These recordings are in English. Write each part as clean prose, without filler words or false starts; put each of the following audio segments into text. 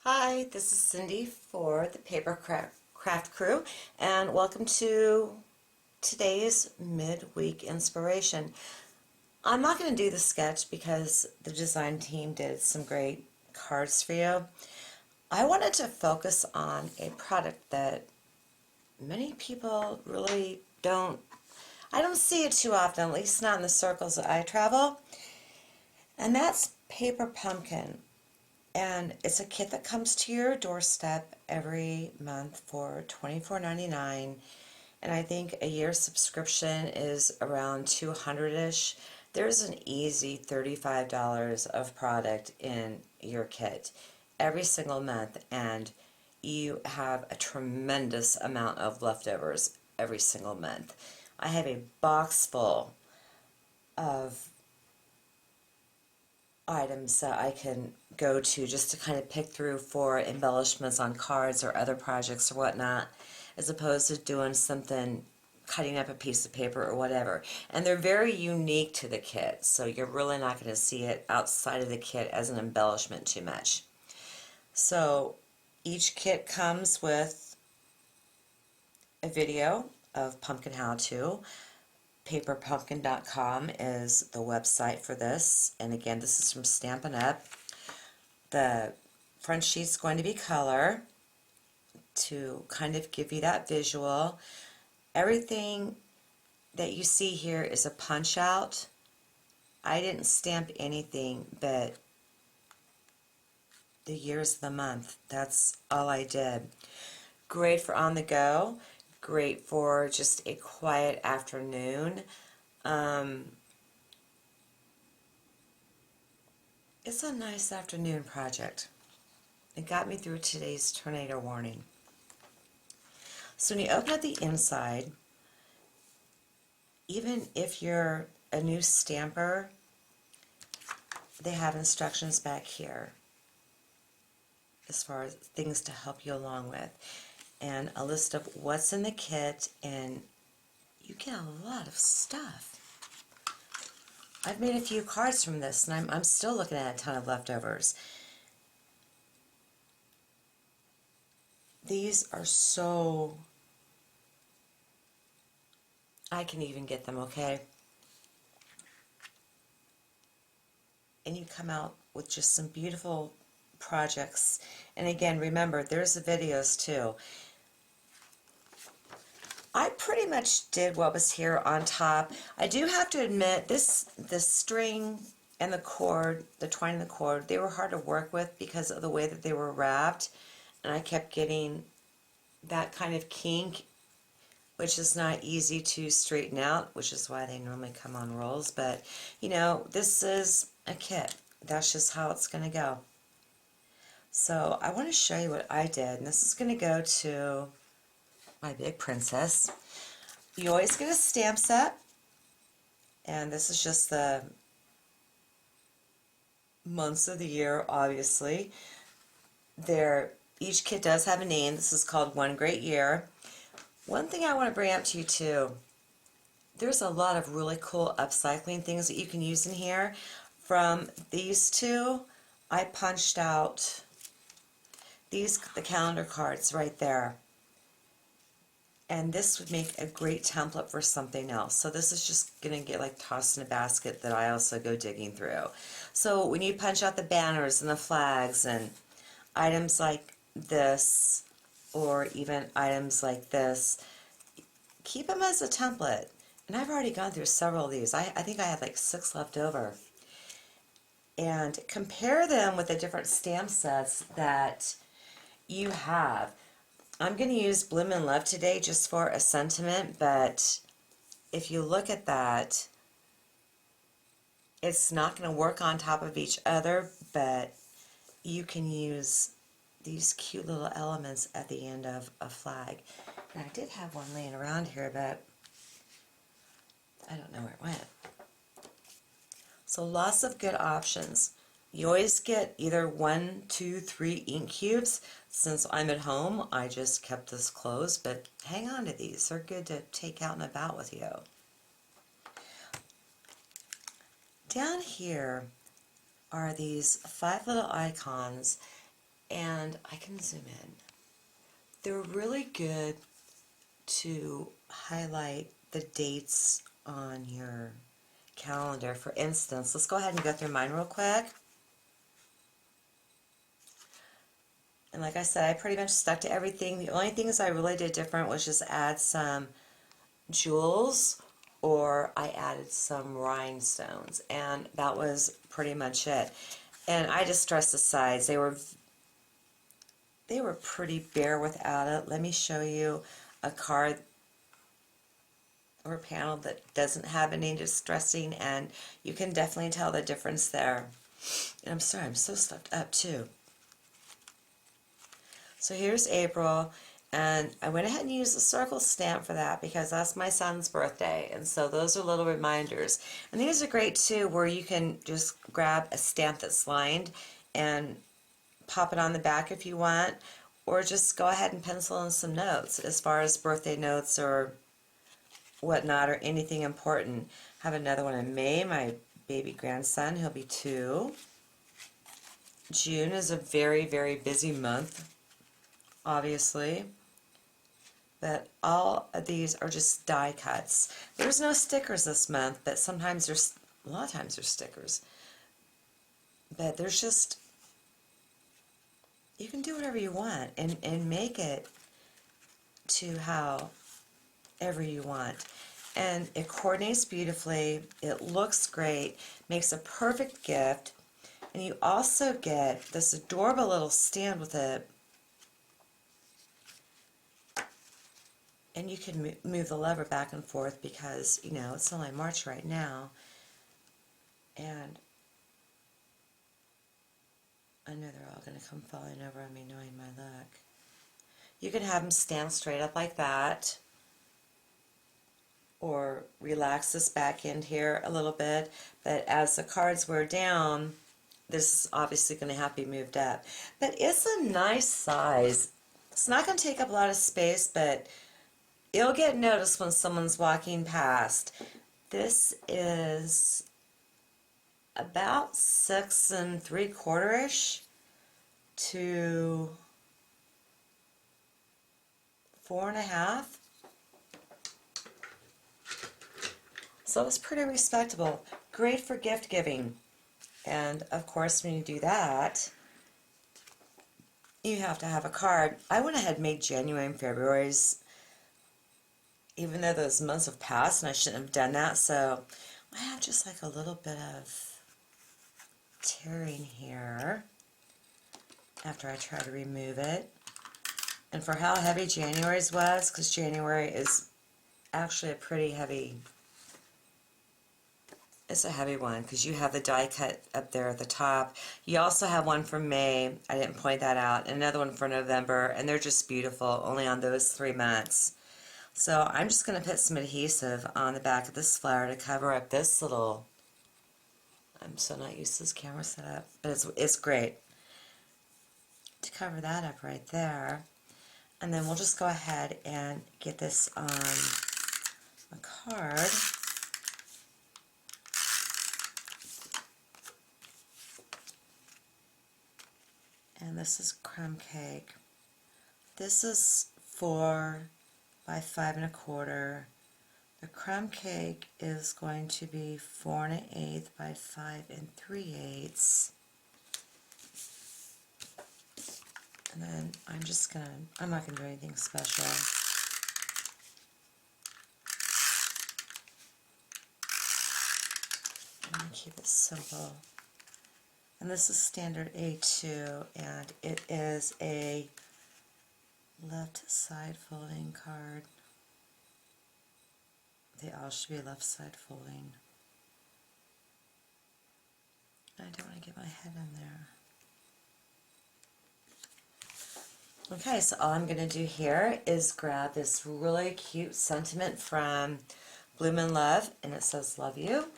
Hi, this is Cindy for the Paper Craft Crew, and welcome to today's midweek inspiration. I'm not going to do the sketch because the design team did some great cards for you. I wanted to focus on a product that many people really I don't see it too often, at least not in the circles that I travel, and that's paper pumpkin. And it's a kit that comes to your doorstep every month for $24.99. And I think a year subscription is around $200-ish. There's an easy $35 of product in your kit every single month, and you have a tremendous amount of leftovers every single month. I have a box full of items that I can go to just to kind of pick through for embellishments on cards or other projects or whatnot, as opposed to doing something, cutting up a piece of paper or whatever. And they're very unique to the kit, so you're really not going to see it outside of the kit as an embellishment too much. So each kit comes with a video of pumpkin how-to. Paperpumpkin.com is the website for this, and again, this is from Stampin' Up. The front sheet's going to be color to kind of give you that visual. Everything that you see here is a punch out. I didn't stamp anything but the years of the month. That's all I did. Great for on the go. Great for just a quiet afternoon. It's a nice afternoon project. It got me through today's tornado warning. So when you open up the inside, even if you're a new stamper, they have instructions back here as far as things to help you along with, and a list of what's in the kit, and you get a lot of stuff. I've made a few cards from this, and I'm still looking at a ton of leftovers. These are so... I can even get them, okay? And you come out with just some beautiful projects. And again, remember, there's the videos too. I pretty much did what was here on top. I do have to admit, the string and the cord, the twine and the cord, they were hard to work with because of the way that they were wrapped, and I kept getting that kind of kink, which is not easy to straighten out, which is why they normally come on rolls. But, you know, this is a kit. That's just how it's going to go. So I want to show you what I did, and this is going to go to my big princess. You always get a stamp set, and this is just the months of the year, obviously. Each kit does have a name. This is called One Great Year. One thing I want to bring up to you too, there's a lot of really cool upcycling things that you can use in here. From these two, I punched out the calendar cards right there. And this would make a great template for something else. So this is just going to get like tossed in a basket that I also go digging through. So when you punch out the banners and the flags and items like this, or even items like this, keep them as a template. And I've already gone through several of these. I think I have like 6 left over. And compare them with the different stamp sets that you have. I'm going to use Bloom in Love today just for a sentiment, but if you look at that, it's not going to work on top of each other, but you can use these cute little elements at the end of a flag. And I did have one laying around here, but I don't know where it went. So lots of good options. You always get either 1, 2, 3 ink cubes. Since I'm at home, I just kept this closed, but hang on to these. They're good to take out and about with you. Down here are these 5 little icons, and I can zoom in. They're really good to highlight the dates on your calendar. For instance, let's go ahead and go through mine real quick. And like I said, I pretty much stuck to everything. The only things I really did different was just add some jewels, or I added some rhinestones, and that was pretty much it. And I just stressed the sides. They were pretty bare without it. Let me show you a card or a panel that doesn't have any distressing, and you can definitely tell the difference there. And I'm sorry, I'm so stuffed up too. So here's April, and I went ahead and used the circle stamp for that because that's my son's birthday, and so those are little reminders. And these are great too, where you can just grab a stamp that's lined and pop it on the back if you want, or just go ahead and pencil in some notes as far as birthday notes or whatnot, or anything important. I have another one in May, my baby grandson, he'll be 2. June is a very, very busy month, obviously, but all of these are just die cuts. There's no stickers this month, but sometimes there's, a lot of times there's stickers, but there's just, you can do whatever you want and make it to however you want. And it coordinates beautifully, it looks great, makes a perfect gift, and you also get this adorable little stand with it, and you can move the lever back and forth because, you know, it's only March right now, and I know they're all going to come falling over on me knowing my luck. You can have them stand straight up like that, or relax this back end here a little bit, but as the cards wear down, this is obviously going to have to be moved up. But it's a nice size. It's not going to take up a lot of space, but it'll get noticed when someone's walking past. This is about 6 3/4-ish to 4.5. So it's pretty respectable. Great for gift giving. And of course, when you do that, you have to have a card. I went ahead and made January and February's, even though those months have passed and I shouldn't have done that. So I have just like a little bit of tearing here after I try to remove it. And for how heavy January's was, because January is actually a pretty heavy, it's a heavy one because you have the die cut up there at the top. You also have one for May, I didn't point that out, and another one for November, and they're just beautiful, only on those 3 months. So I'm just going to put some adhesive on the back of this flower to cover up this little, I'm so not used to this camera setup, but it's great to cover that up right there. And then we'll just go ahead and get this on a card. And this is crumb cake. This is 4 by 5 1/4. The crumb cake is going to be 4 1/8 by 5 3/8. And then I'm not gonna do anything special. I'm gonna keep it simple. And this is standard A2, and it is a left side folding card. They all should be left side folding. I don't want to get my head in there. Okay, so all I'm going to do here is grab this really cute sentiment from Bloom and Love, and it says, "Love you."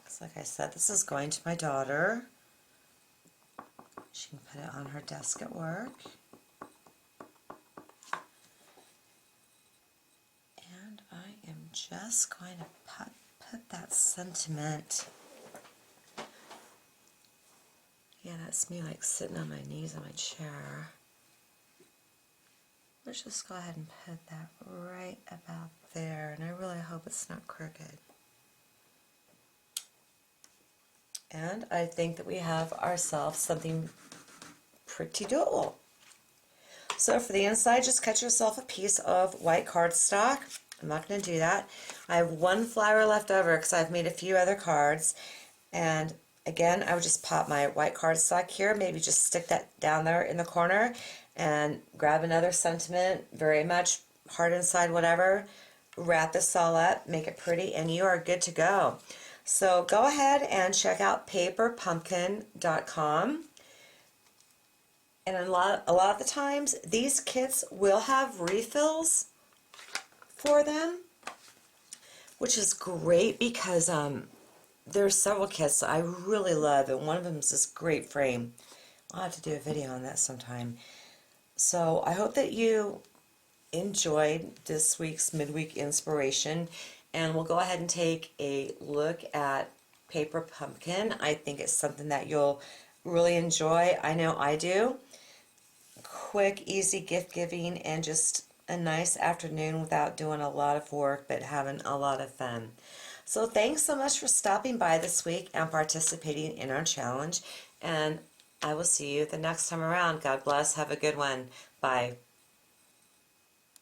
So like I said, this is going to my daughter. She can put it on her desk at work. And I am just going to put that sentiment, yeah, That's me like sitting on my knees on my chair. Let's just go ahead and put that right about there, and I really hope it's not crooked. And I think that we have ourselves something pretty doable. So for the inside, just cut yourself a piece of white cardstock. I'm not going to do that. I have one flower left over because I've made a few other cards. And again, I would just pop my white cardstock here, maybe just stick that down there in the corner, and grab another sentiment, very much heart inside, whatever. Wrap this all up, make it pretty, and you are good to go. So go ahead and check out paperpumpkin.com. And a lot of the times, these kits will have refills for them, which is great because there's several kits that I really love, and one of them is this great frame. I'll have to do a video on that sometime. So I hope that you enjoyed this week's midweek inspiration, and we'll go ahead and take a look at Paper Pumpkin. I think it's something that you'll really enjoy. I know I do. Quick, easy gift giving, and just a nice afternoon without doing a lot of work but having a lot of fun. So thanks so much for stopping by this week and participating in our challenge, and I will see you the next time around. God bless. Have a good one. Bye.